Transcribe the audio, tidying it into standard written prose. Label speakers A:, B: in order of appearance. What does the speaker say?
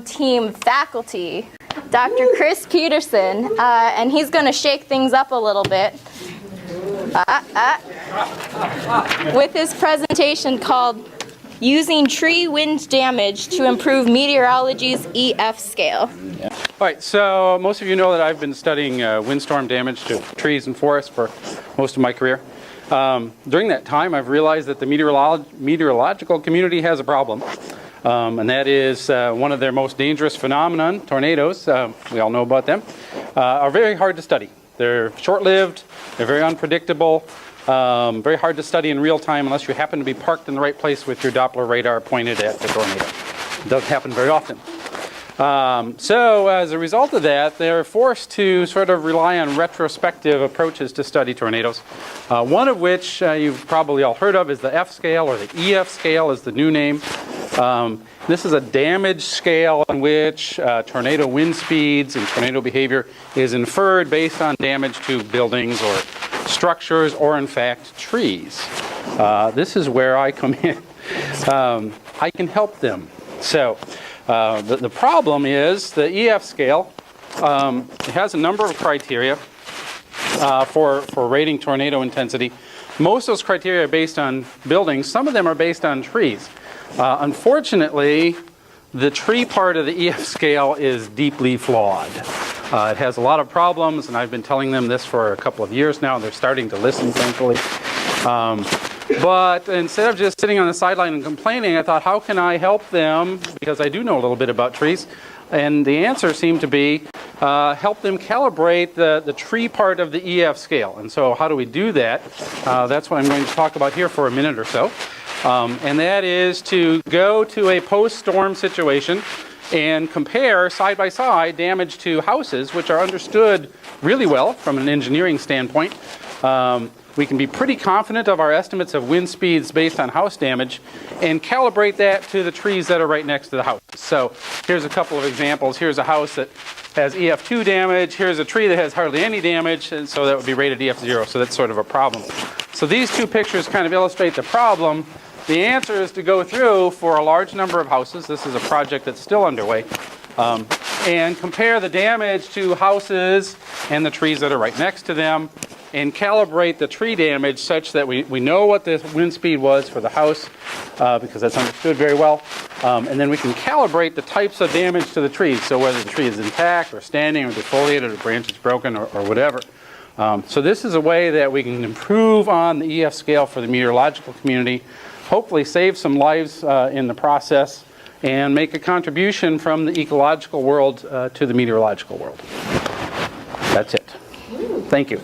A: Team faculty, Dr. Chris Peterson, and he's going to shake things up a little bit with his presentation called Using Tree Wind Damage to Improve Meteorology's EF Scale.
B: All right, so most of you know that I've been studying windstorm damage to trees and forests for most of my career. During that time, I've realized that the meteorological community has a problem. And that is one of their most dangerous phenomenon, tornadoes, we all know about them, are very hard to study. They're short-lived, they're very unpredictable, very hard to study in real time unless you happen to be parked in the right place with your Doppler radar pointed at the tornado. It doesn't happen very often. So as a result of that, they're forced to sort of rely on retrospective approaches to study tornadoes. One of which you've probably all heard of is the F scale, or the EF scale is the new name. This is a damage scale in which tornado wind speeds and tornado behavior is inferred based on damage to buildings or structures or, in fact, trees. This is where I come in. I can help them. So the problem is the EF scale it has a number of criteria for rating tornado intensity. Most of those criteria are based on buildings. Some of them are based on trees. Unfortunately, the tree part of the EF scale is deeply flawed. It has a lot of problems, and I've been telling them this for a couple of years now. They're starting to listen, thankfully. But instead of just sitting on the sideline and complaining, I thought, how can I help them? Because I do know a little bit about trees. And the answer seemed to be help them calibrate the tree part of the EF scale. And so how do we do that? That's what I'm going to talk about here for a minute or so. And that is to go to a post-storm situation and compare side-by-side damage to houses, which are understood really well from an engineering standpoint. We can be pretty confident of our estimates of wind speeds based on house damage and calibrate that to the trees that are right next to the house. So here's a couple of examples. Here's a house that has EF2 damage. Here's a tree that has hardly any damage, and so that would be rated EF0, so that's sort of a problem. So these two pictures kind of illustrate the problem. The answer is to go through for a large number of houses. This is a project that's still underway. And compare the damage to houses and the trees that are right next to them, and calibrate the tree damage such that we know what the wind speed was for the house, because that's understood very well. And then we can calibrate the types of damage to the trees, so whether the tree is intact or standing or defoliated or the branch is broken or whatever. So this is a way that we can improve on the EF scale for the meteorological community, hopefully save some lives in the process, and make a contribution from the ecological world to the meteorological world. That's it. Thank you.